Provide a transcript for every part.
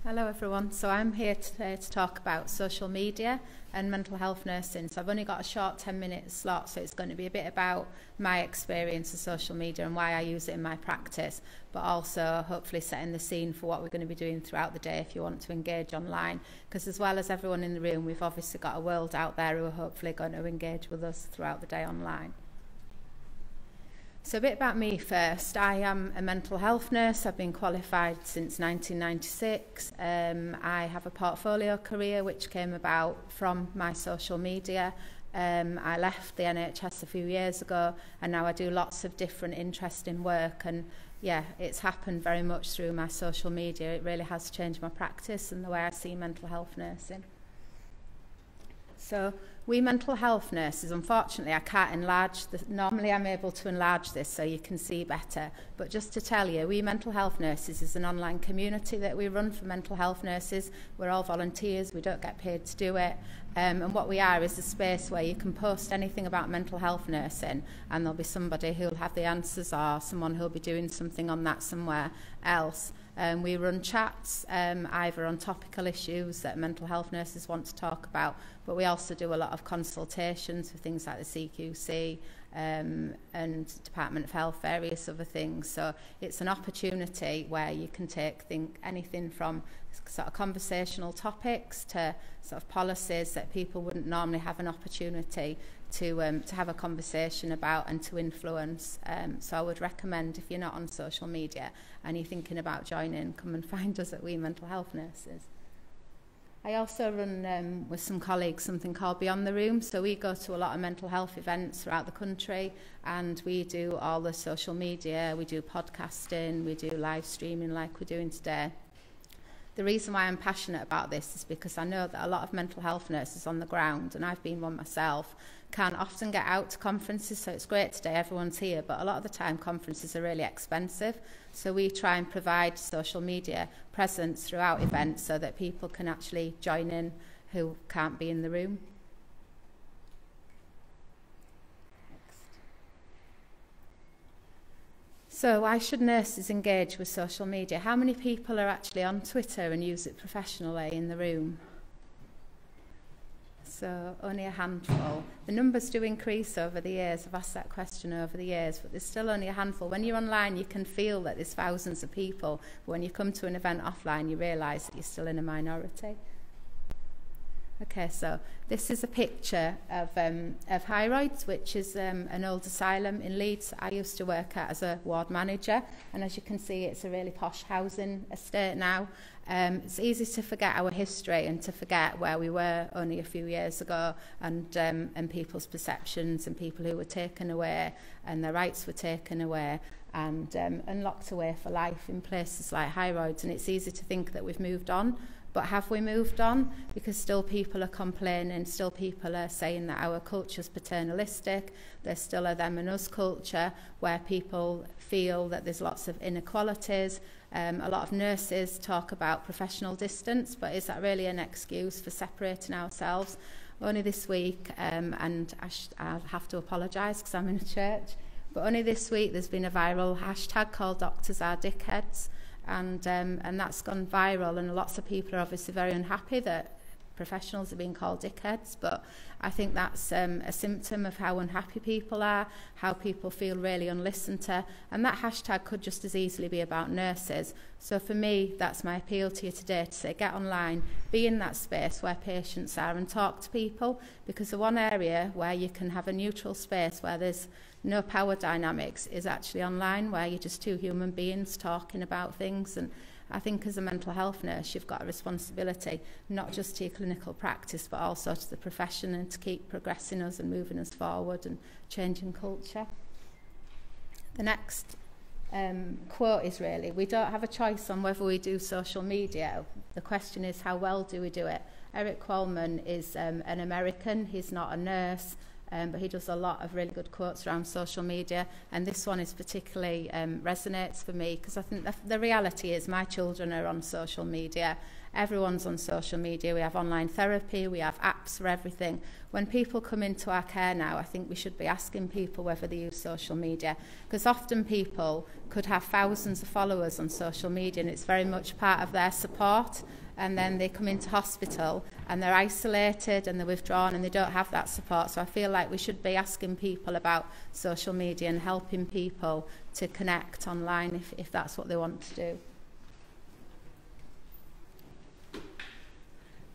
Hello everyone, so I'm here today to talk about social media and mental health nursing. So I've only got a short 10-minute slot, so it's going to be a bit about my experience of social media and why I use it in my practice, but also hopefully setting the scene for what we're going to be doing throughout the day if you want to engage online, because as well as everyone in the room, we've obviously got a world out there who are hopefully going to engage with us throughout the day online. So a bit about me first. I am a mental health nurse. I've been qualified since 1996. I have a portfolio career which came about from my social media. I left the NHS a few years ago and now I do lots of different interesting work, and yeah, it's happened very much through my social media. It really has changed my practice and the way I see mental health nursing. So we mental health nurses, unfortunately I can't enlarge this. Normally I'm able to enlarge this so you can see better, but just to tell you, we mental health nurses is an online community that we run for mental health nurses. We're all volunteers, we don't get paid to do it, and what we are is a space where you can post anything about mental health nursing and there'll be somebody who'll have the answers or someone who'll be doing something on that somewhere else. We run chats either on topical issues that mental health nurses want to talk about, but we also do a lot of consultations for things like the CQC and Department of Health, various other things. So it's an opportunity where you can take anything from sort of conversational topics to sort of policies that people wouldn't normally have an opportunity to have a conversation about and to influence. So I would recommend, if you're not on social media and you're thinking about joining, come and find us at We Mental Health Nurses. I also run with some colleagues something called Beyond the Room. So we go to a lot of mental health events throughout the country and we do all the social media, we do podcasting, we do live streaming like we're doing today. The reason why I'm passionate about this is because I know that a lot of mental health nurses on the ground, and I've been one myself, can't often get out to conferences. So it's great today, everyone's here, but a lot of the time conferences are really expensive. So we try and provide social media presence throughout events so that people can actually join in who can't be in the room. So why should nurses engage with social media? How many people are actually on Twitter and use it professionally in the room? So only a handful. The numbers do increase over the years. I've asked that question over the years, but there's still only a handful. When you're online, you can feel that there's thousands of people. But when you come to an event offline, you realise that you're still in a minority. Okay, so this is a picture of High Roads, which is an old asylum in Leeds. I used to work at as a ward manager, and as you can see, it's a really posh housing estate now. It's easy to forget our history and to forget where we were only a few years ago, and people's perceptions and people who were taken away and their rights were taken away and locked away for life in places like High Roads. And it's easy to think that we've moved on. But have we moved on? Because still people are complaining, still people are saying that our culture's paternalistic, there's still a them and us culture where people feel that there's lots of inequalities. A lot of nurses talk about professional distance, but is that really an excuse for separating ourselves? Only this week, and I'll have to apologise because I'm in a church, but only this week there's been a viral hashtag called Doctors Are Dickheads. And that's gone viral, and lots of people are obviously very unhappy that professionals are being called dickheads, but I think that's a symptom of how unhappy people are, how people feel really unlistened to, and that hashtag could just as easily be about nurses. So for me, that's my appeal to you today, to say get online, be in that space where patients are and talk to people, because the one area where you can have a neutral space where there's no power dynamics is actually online, where you're just two human beings talking about things. And I think as a mental health nurse, you've got a responsibility, not just to your clinical practice, but also to the profession, and to keep progressing us and moving us forward and changing culture. The next quote is really, we don't have a choice on whether we do social media. The question is, how well do we do it? Eric Coleman is an American, he's not a nurse. but he does a lot of really good quotes around social media, and this one is particularly resonates for me, because I think the reality is my children are on social media. Everyone's on social media. We have online therapy, we have apps for everything. When people come into our care now, I think we should be asking people whether they use social media, because often people could have thousands of followers on social media and it's very much part of their support, and then they come into hospital and they're isolated and they're withdrawn and they don't have that support. So I feel like we should be asking people about social media and helping people to connect online if that's what they want to do.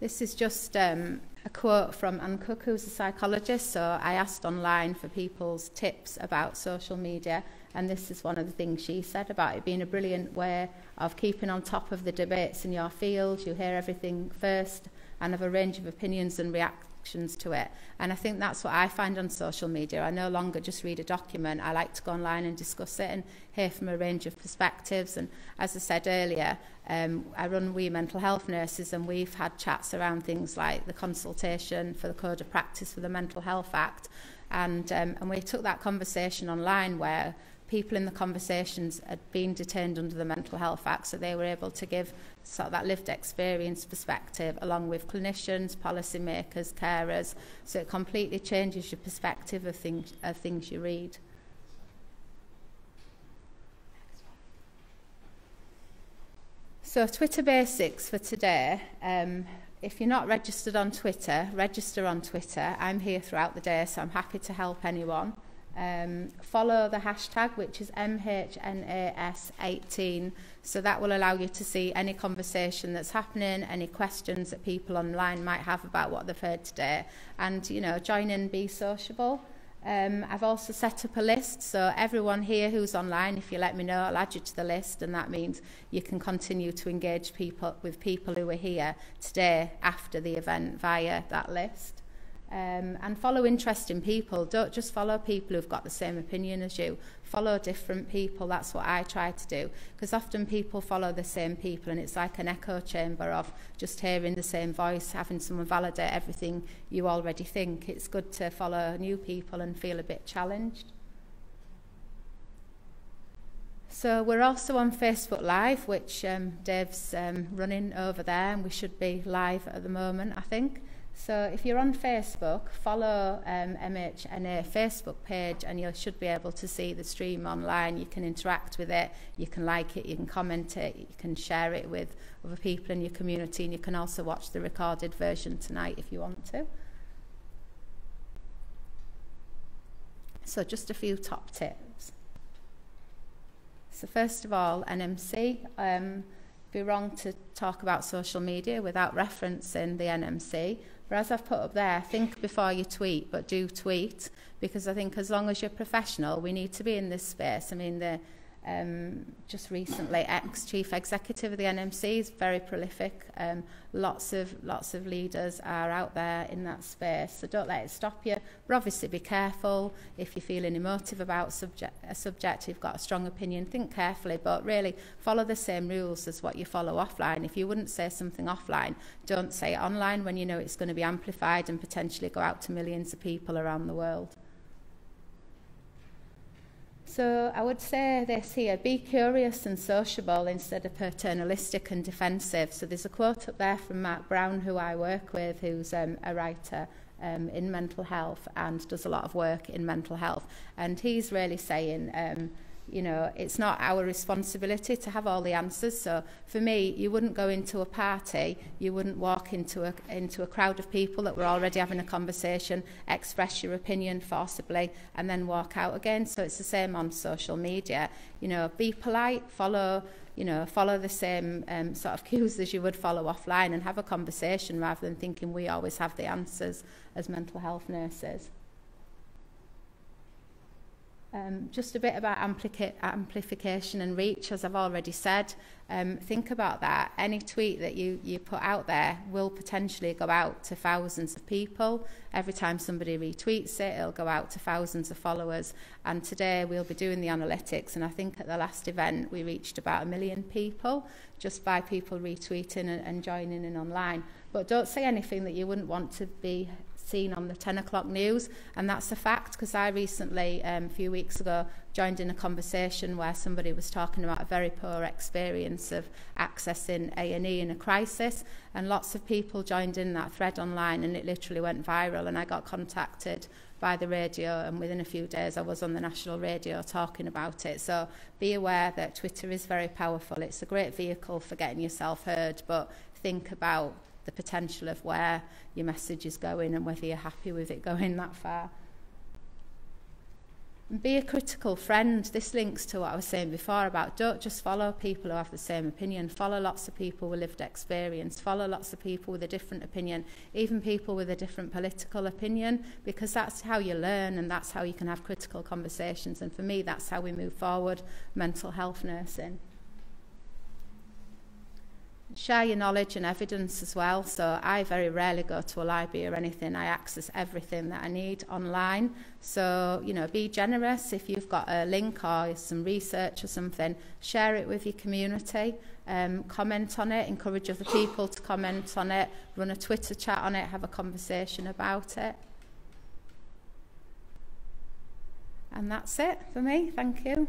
This is just a quote from Ann Cook, who's a psychologist. So I asked online for people's tips about social media, and this is one of the things she said about it being a brilliant way of keeping on top of the debates in your field. You hear everything first and have a range of opinions and reactions to it. And I think that's what I find on social media. I no longer just read a document. I like to go online and discuss it and hear from a range of perspectives. And as I said earlier, I run We Mental Health Nurses, and we've had chats around things like the consultation for the Code of Practice for the Mental Health Act. And we took that conversation online where people in the conversations had been detained under the Mental Health Act, so they were able to give sort of that lived experience perspective along with clinicians, policymakers, carers. So it completely changes your perspective of things you read. So Twitter basics for today. If you're not registered on Twitter, register on Twitter. I'm here throughout the day, so I'm happy to help anyone. Follow the hashtag, which is MHNAS18, so that will allow you to see any conversation that's happening, any questions that people online might have about what they've heard today, and join in, be sociable. I've also set up a list, so everyone here who's online, if you let me know, I'll add you to the list, and that means you can continue to engage with people who are here today after the event via that list. And follow interesting people. Don't just follow people who've got the same opinion as you. Follow different people. That's what I try to do, because often people follow the same people and it's like an echo chamber of just hearing the same voice, having someone validate everything you already think. It's good to follow new people and feel a bit challenged. So we're also on Facebook Live, which Dave's running over there, and we should be live at the moment, I think. So if you're on Facebook, follow MHNA Facebook page, and you should be able to see the stream online. You can interact with it, you can like it, you can comment it, you can share it with other people in your community, and you can also watch the recorded version tonight if you want to. So just a few top tips. So first of all, NMC. It'd be wrong to talk about social media without referencing the NMC. But as I've put up there, think before you tweet, but do tweet, because I think as long as you're professional, we need to be in this space. I mean, just recently, ex-chief executive of the NMC is very prolific. Lots of leaders are out there in that space, so don't let it stop you. But obviously be careful. If you're feeling emotive about a subject, you've got a strong opinion, think carefully, but really follow the same rules as what you follow offline. If you wouldn't say something offline, don't say it online when you know it's going to be amplified and potentially go out to millions of people around the world. So I would say this here: be curious and sociable instead of paternalistic and defensive. So there's a quote up there from Mark Brown, who I work with, who's a writer in mental health and does a lot of work in mental health. And he's really saying, it's not our responsibility to have all the answers. So for me, you wouldn't go into a party, you wouldn't walk into a crowd of people that were already having a conversation, express your opinion forcibly, and then walk out again. So it's the same on social media. Be polite, follow the same sort of cues as you would follow offline, and have a conversation rather than thinking we always have the answers as mental health nurses. Just a bit about amplification and reach, as I've already said. Think about that. Any tweet that you put out there will potentially go out to thousands of people. Every time somebody retweets it, it'll go out to thousands of followers. And today we'll be doing the analytics, and I think at the last event we reached about 1 million people just by people retweeting and joining in online. But don't say anything that you wouldn't want to be seen on the 10 o'clock news, and that's a fact, because I recently, a few weeks ago, joined in a conversation where somebody was talking about a very poor experience of accessing A&E in a crisis, and lots of people joined in that thread online, and it literally went viral, and I got contacted by the radio, and within a few days I was on the national radio talking about it. So be aware that Twitter is very powerful. It's a great vehicle for getting yourself heard, but think about the potential of where your message is going and whether you're happy with it going that far. And be a critical friend. This links to what I was saying before about don't just follow people who have the same opinion. Follow lots of people with lived experience. Follow lots of people with a different opinion, even people with a different political opinion, because that's how you learn and that's how you can have critical conversations. And for me, that's how we move forward mental health nursing. Share your knowledge and evidence as well. So I very rarely go to a library or anything. I access everything that I need online. So, you know, be generous. If you've got a link or some research or something, share it with your community. Comment on it, encourage other people to comment on it, run a Twitter chat on it, have a conversation about it. And that's it for me. Thank you.